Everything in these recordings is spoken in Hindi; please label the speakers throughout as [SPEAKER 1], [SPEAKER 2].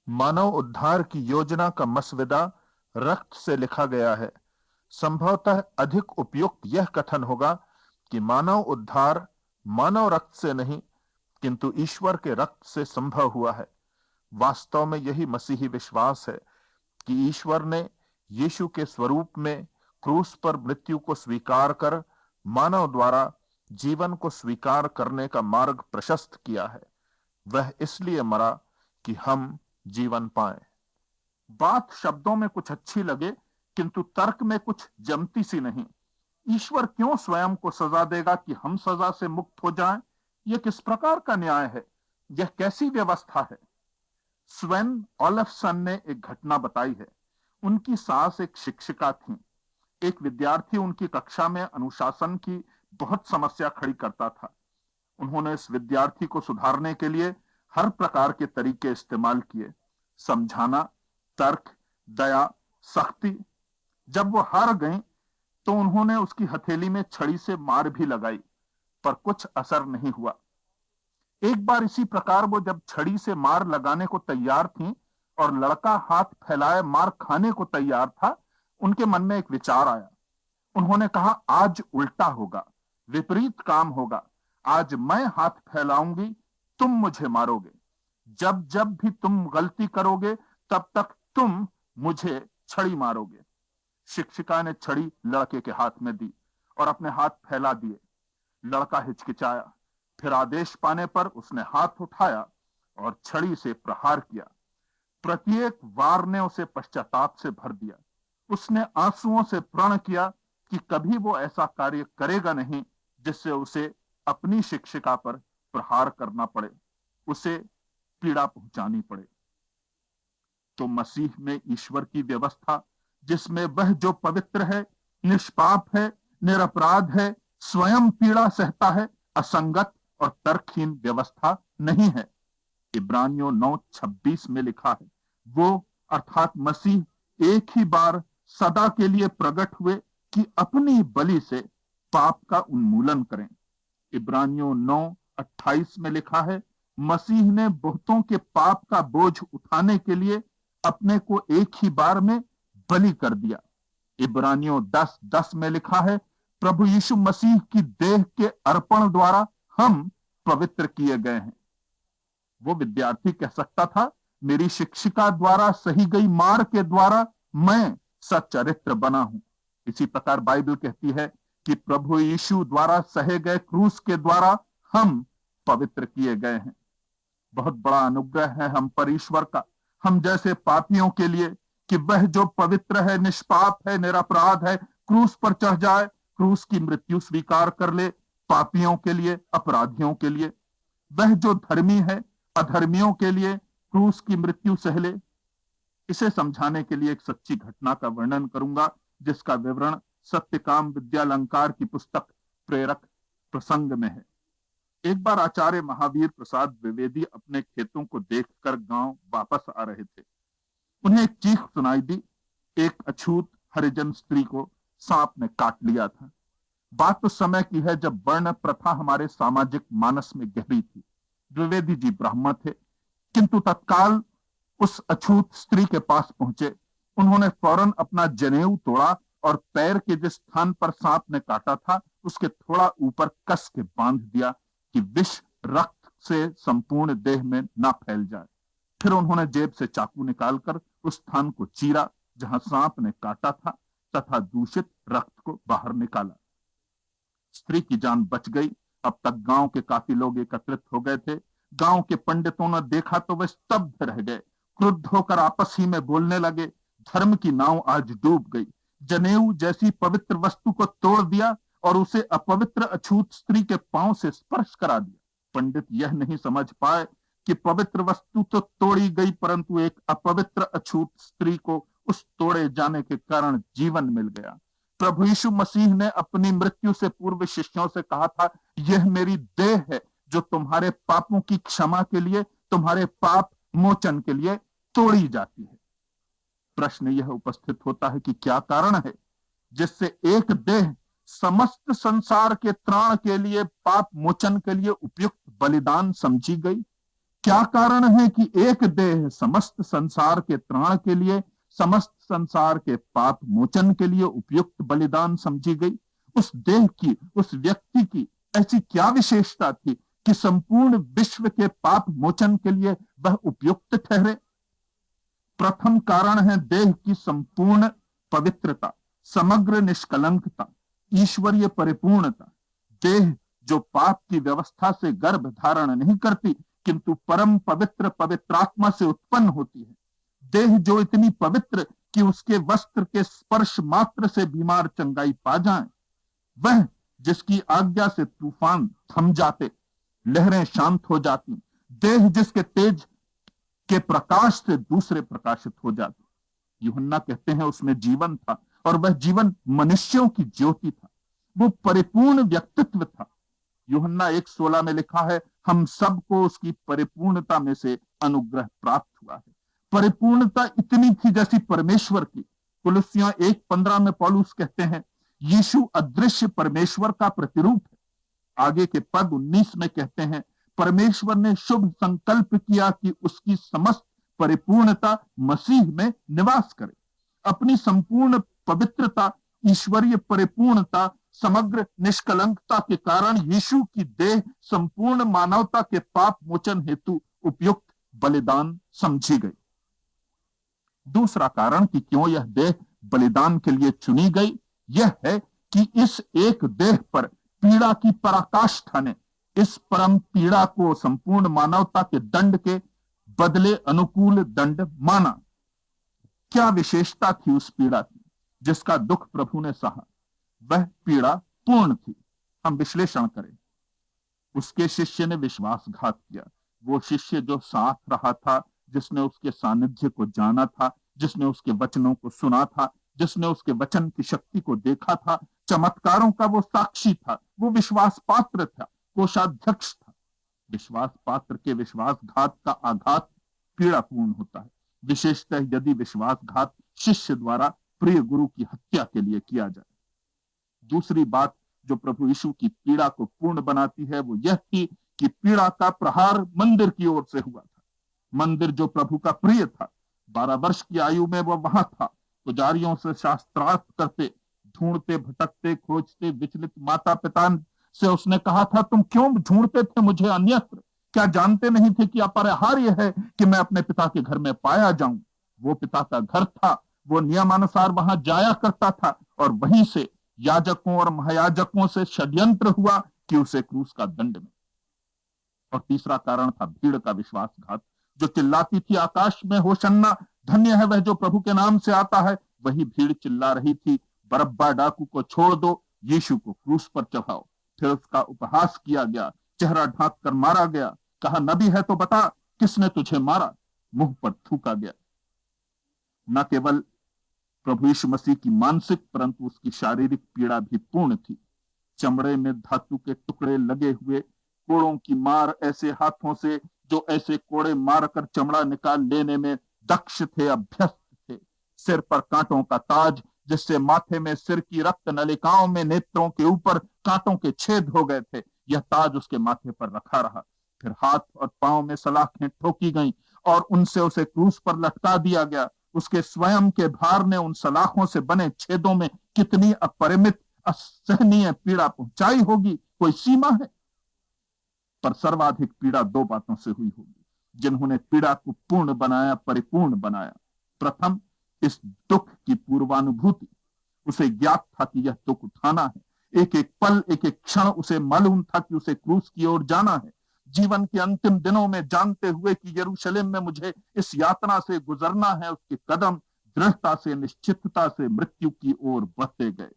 [SPEAKER 1] मानव उद्धार की योजना का मसविदा रक्त से लिखा गया है। संभवतः अधिक उपयुक्त यह कथन होगा कि मानव उद्धार मानव रक्त से नहीं किंतु ईश्वर के रक्त से संभव हुआ है। वास्तव में यही मसीही विश्वास है कि ईश्वर ने यीशु के स्वरूप में क्रूस पर मृत्यु को स्वीकार कर मानव द्वारा जीवन को स्वीकार करने का मार्ग प्रशस्त किया है। वह इसलिए मरा कि हम जीवन पाएं। बात शब्दों में कुछ अच्छी लगे किंतु तर्क में कुछ जमती सी नहीं। ईश्वर क्यों स्वयं को सजा देगा कि हम सजा से मुक्त हो जाएं? यह किस प्रकार का न्याय है? यह कैसी व्यवस्था है? स्वेन ओलेफसन ने एक घटना बताई है। उनकी सास एक शिक्षिका थी। एक विद्यार्थी उनकी कक्षा में अनुशासन की बहुत समस्या खड़ी करता था। उन्होंने इस विद्यार्थी को सुधारने के लिए हर प्रकार के तरीके इस्तेमाल किए, समझाना, तर्क, दया, सख्ती। जब वो हार गई तो उन्होंने उसकी हथेली में छड़ी से मार भी लगाई, पर कुछ असर नहीं हुआ। एक बार इसी प्रकार वो जब छड़ी से मार लगाने को तैयार थी और लड़का हाथ फैलाए मार खाने को तैयार था, उनके मन में एक विचार आया। उन्होंने कहा, आज उल्टा होगा, विपरीत काम होगा। आज मैं हाथ फैलाऊंगी, तुम मुझे मारोगे। जब जब भी तुम गलती करोगे तब तक तुम मुझे छड़ी मारोगे। शिक्षिका ने छड़ी लड़के के हाथ में दी और अपने हाथ फैला दिए। लड़का हिचकिचाया, फिर आदेश पाने पर उसने हाथ उठाया और छड़ी से प्रहार किया। प्रत्येक वार ने उसे पश्चाताप से भर दिया। उसने आंसुओं से प्रण किया कि कभी वो ऐसा कार्य करेगा नहीं जिससे उसे अपनी शिक्षिका पर प्रहार करना पड़े, उसे पीड़ा पहुंचानी पड़े। तो मसीह में ईश्वर की व्यवस्था, जिसमें वह जो पवित्र है, निष्पाप है, निरपराध है, स्वयं पीड़ा सहता है, असंगत और तर्कहीन व्यवस्था नहीं है। इब्रानियों 9:26 में लिखा है, वो अर्थात मसीह एक ही बार सदा के लिए प्रकट हुए कि अपनी बलि से पाप का उन्मूलन करें। इब्रानियों 9:28 में लिखा है, मसीह ने बहुतों के पाप का बोझ उठाने के लिए अपने को एक ही बार में बलि कर दिया। इब्रानियों 10:10 में लिखा है, प्रभु यीशु मसीह की देह के अर्पण द्वारा हम पवित्र किए गए हैं। वो विद्यार्थी कह सकता था, मेरी शिक्षिका द्वारा सही गई मार के द्वारा मैं सच्चरित्र बना हूं। इसी प्रकार बाइबल कहती है कि प्रभु यीशु द्वारा सहे गए क्रूस के द्वारा हम पवित्र किए गए हैं। बहुत बड़ा अनुग्रह है हम पर ईश्वर का, हम जैसे पापियों के लिए, कि वह जो पवित्र है, निष्पाप है, निरपराध है, क्रूस पर चढ़ जाए, क्रूस की मृत्यु स्वीकार कर ले पापियों के लिए, अपराधियों के लिए। वह जो धर्मी है, अधर्मियों के लिए क्रूस की मृत्यु सह ले। इसे समझाने के लिए एक सच्ची घटना का वर्णन करूंगा, जिसका विवरण सत्यकाम विद्यालंकार की पुस्तक प्रेरक प्रसंग में है। एक बार आचार्य महावीर प्रसाद द्विवेदी अपने खेतों को देखकर गांव वापस आ रहे थे। उन्हें एक चीख सुनाई दी। एक अछूत हरिजन स्त्री को सांप ने काट लिया था। बात उस समय की है जब वर्ण प्रथा हमारे सामाजिक मानस में गहरी थी। द्विवेदी जी ब्राह्मण थे, किंतु तत्काल उस अछूत स्त्री के पास पहुंचे। उन्होंने फौरन अपना जनेऊ तोड़ा और पैर के जिस स्थान पर सांप ने काटा था उसके थोड़ा ऊपर कस के बांध दिया कि विष रक्त से संपूर्ण देह में ना फैल जाए। फिर उन्होंने जेब से चाकू निकालकर उस स्थान को चीरा जहां सांप ने काटा था तथा दूषित रक्त को बाहर निकाला। स्त्री की जान बच गई। अब तक गांव के काफी लोग एकत्रित हो गए थे। गांव के पंडितों ने देखा तो वे स्तब्ध रह गए। क्रुद्ध होकर आपस ही में बोलने लगे, धर्म की नाव आज डूब गई। जनेऊ जैसी पवित्र वस्तु को तोड़ दिया और उसे अपवित्र अछूत स्त्री के पांव से स्पर्श करा दिया। पंडित यह नहीं समझ पाए कि पवित्र वस्तु तो तोड़ी गई, परंतु एक अपवित्र अछूत स्त्री को उस तोड़े जाने के कारण जीवन मिल गया। प्रभु यीशु मसीह ने अपनी मृत्यु से पूर्व शिष्यों से कहा था, यह मेरी देह है जो तुम्हारे पापों की क्षमा के लिए, तुम्हारे पाप मोचन के लिए तोड़ी जाती है। प्रश्न यह उपस्थित होता है कि क्या कारण है जिससे एक देह समस्त संसार के त्राण के लिए, पाप मोचन के लिए उपयुक्त बलिदान समझी गई? क्या कारण है कि एक देह समस्त संसार के त्राण के लिए, समस्त संसार के पाप मोचन के लिए उपयुक्त बलिदान समझी गई? उस देह की, उस व्यक्ति की ऐसी क्या विशेषता थी कि संपूर्ण विश्व के पाप मोचन के लिए वह उपयुक्त ठहरे? प्रथम कारण है देह की संपूर्ण पवित्रता, समग्र निष्कलंकता, ईश्वरीय परिपूर्णता। देह जो पाप की व्यवस्था से गर्भ धारण नहीं करती, किंतु परम पवित्र पवित्रात्मा से उत्पन्न होती है। देह जो इतनी पवित्र कि उसके वस्त्र के स्पर्श मात्र से बीमार चंगाई पा जाए, वह जिसकी आज्ञा से तूफान थम जाते, लहरें शांत हो जाती, देह जिसके तेज के प्रकाश से दूसरे प्रकाशित हो जाते। यूहन्ना कहते हैं उसमें जीवन था और वह जीवन मनुष्यों की ज्योति था, वो परिपूर्ण व्यक्तित्व था। यूहन्ना 1:16 में लिखा है, हम सबको उसकी परिपूर्णता में से अनुग्रह प्राप्त हुआ है। परिपूर्णता इतनी थी जैसी परमेश्वर की। कुलुस्सियों 1:15 में पौलुस कहते हैं, यीशु अदृश्य परमेश्वर का प्रतिरूप है। आगे के पद 19 में कहते हैं, परमेश्वर ने शुभ संकल्प किया कि उसकी समस्त परिपूर्णता मसीह में निवास करे। अपनी संपूर्ण पवित्रता, ईश्वरीय परिपूर्णता, समग्र निष्कलंकता के कारण यीशु की देह संपूर्ण मानवता के पाप मोचन हेतु उपयुक्त बलिदान समझी गई। दूसरा कारण कि क्यों यह देह बलिदान के लिए चुनी गई, यह है कि इस एक देह पर पीड़ा की पराकाष्ठा ने इस परम पीड़ा को संपूर्ण मानवता के दंड के बदले अनुकूल दंड माना। क्या विशेषता थी उस पीड़ा की जिसका दुख प्रभु ने सहा? वह पीड़ा पूर्ण थी। हम विश्लेषण करें। उसके शिष्य ने विश्वासघात किया। वो शिष्य जो साथ रहा था, जिसने उसके सानिध्य को जाना था, जिसने उसके वचनों को सुना था, जिसने उसके वचन की शक्ति को देखा था, चमत्कारों का वो साक्षी था, वो विश्वास पात्र था, कोषाध्यक्ष था। विश्वास पात्र के विश्वासघात का आघात पीड़ापूर्ण होता है, विशेषतः यदि विश्वासघात शिष्य द्वारा प्रिय गुरु की हत्या के लिए किया जाए। दूसरी बात जो प्रभु यीशु की पीड़ा को पूर्ण बनाती है वो यह थी कि पीड़ा का प्रहार मंदिर की ओर से हुआ था। मंदिर जो प्रभु का प्रिय था, 12 वर्ष की आयु में वह वहां था। पुजारियों से शास्त्रार्थ करते, ढूंढते, भटकते, खोजते, विचलित माता पिता से उसने कहा था, तुम क्यों ढूंढते थे मुझे अन्यत्र? क्या जानते नहीं थे कि अपरिहार्य है कि मैं अपने पिता के घर में पाया जाऊं? वो पिता का घर था, वो नियमानुसार वहां जाया करता था और वहीं से याजकों और महायाजकों से षड्यंत्र हुआ कि उसे क्रूस का दंड मिले। और तीसरा कारण था भीड़ का विश्वासघात, जो चिल्लाती थी आकाश में, होशन्ना, धन्य है वह जो प्रभु के नाम से आता है। वही भीड़ चिल्ला रही थी, बरब्बा डाकू को छोड़ दो, यीशु को क्रूस पर चढ़ाओ। फिर उसका उपहास किया गया, चेहरा ढांक कर मारा गया। कहा, नबी है तो बता, किसने तुझे मारा? मुंह पर थूका गया। न केवल प्रभु यीशु मसीह की मानसिक परंतु उसकी शारीरिक पीड़ा भी पूर्ण थी। चमड़े में धातु के टुकड़े लगे हुए, कोड़ों की मार, ऐसे हाथों से जो ऐसे कोड़े मारकर चमड़ा निकाल लेने में दक्ष थे, अभ्यस्त थे। सिर पर कांटों का ताज, जिससे माथे में, सिर की रक्त नलिकाओं में, नेत्रों के ऊपर कांटों के छेद हो गए थे। यह ताज उसके माथे पर रखा रहा। फिर हाथ और पांव में सलाखें ठोकी गईं और उनसे उसे क्रूस पर लटका दिया गया। उसके स्वयं के भार ने उन सलाखों से बने छेदों में कितनी अपरिमित, असहनीय पीड़ा पहुंचाई होगी, कोई सीमा है? पर सर्वाधिक पीड़ा 2 बातों से हुई होगी जिन्होंने पीड़ा को पूर्ण बनाया, परिपूर्ण बनाया। प्रथम, इस दुख की पूर्वानुभूति। उसे ज्ञात था कि यह दुख उठाना है। एक एक पल, एक एक क्षण उसे मालूम था कि उसे क्रूस की ओर जाना है। जीवन के अंतिम दिनों में जानते हुए कि यरूशलेम में मुझे इस यातना से गुजरना है, उसके कदम दृढ़ता से, निश्चितता से मृत्यु की ओर बढ़ते गए।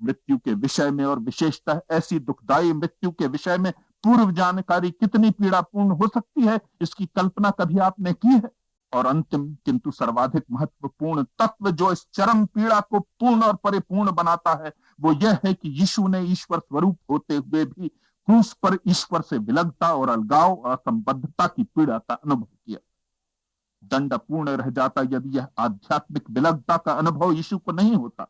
[SPEAKER 1] मृत्यु के विषय में और विशेषतः ऐसी दुखदायी मृत्यु के विषय में पूर्व जानकारी कितनी पीड़ापूर्ण हो सकती है, इसकी कल्पना कभी आपने की है? और अंतिम किंतु सर्वाधिक महत्वपूर्ण तत्व जो इस चरम पीड़ा को पूर्ण और परिपूर्ण बनाता है वो यह है कि यीशु ने ईश्वर स्वरूप होते हुए भी क्रूस पर ईश्वर से विलगता और अलगाव और असंबद्धता की पीड़ा का अनुभव किया। दंड पूर्ण रह जाता यदि यह आध्यात्मिक विलगता का अनुभव यीशु को नहीं होता।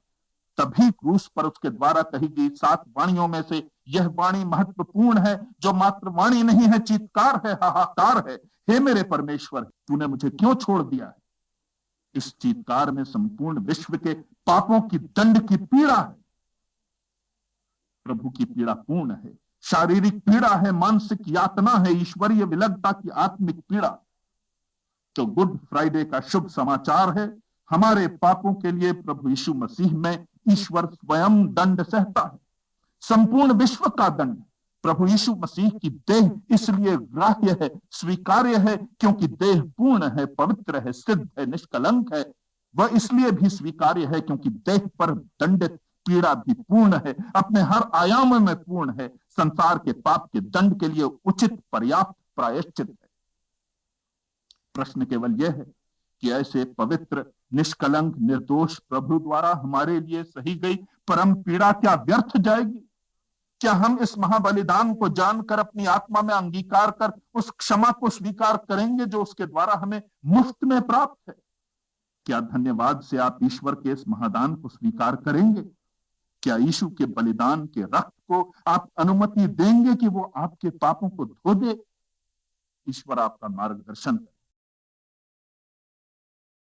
[SPEAKER 1] तभी क्रूस पर उसके द्वारा कही गई 7 वाणियों में से यह वाणी महत्वपूर्ण है, जो मात्र वाणी नहीं है, चीत्कार है, हाहाकार है। हे मेरे परमेश्वर, तूने मुझे क्यों छोड़ दिया है? इस चीत्कार में संपूर्ण विश्व के पापों की दंड की पीड़ा है। प्रभु की पीड़ा पूर्ण है, शारीरिक पीड़ा है, मानसिक यातना है, ईश्वरीय विलग्नता की आत्मिक पीड़ा। तो गुड फ्राइडे का शुभ समाचार है, हमारे पापों के लिए प्रभु यीशु मसीह में ईश्वर स्वयं दंड सहता है, संपूर्ण विश्व का दंड। प्रभु यीशु मसीह की देह इसलिए ग्राह्य है, स्वीकार्य है, क्योंकि देह पूर्ण है, पवित्र है, सिद्ध है, निष्कलंक है। वह इसलिए भी स्वीकार्य है क्योंकि देह पर दंडित पीड़ा भी पूर्ण है, अपने हर आयाम में पूर्ण है, संसार के पाप के दंड के लिए उचित पर्याप्त प्रायश्चित है। प्रश्न केवल यह है कि ऐसे पवित्र, निष्कलंक, निर्दोष प्रभु द्वारा हमारे लिए सही गई परम पीड़ा क्या व्यर्थ जाएगी? क्या हम इस महाबलिदान को जानकर अपनी आत्मा में अंगीकार कर उस क्षमा को स्वीकार करेंगे जो उसके द्वारा हमें मुफ्त में प्राप्त है? क्या धन्यवाद से आप ईश्वर के इस महादान को स्वीकार करेंगे? क्या यीशु के बलिदान के रक्त को आप अनुमति देंगे कि वो आपके पापों को धो दे? ईश्वर आपका मार्गदर्शन करे।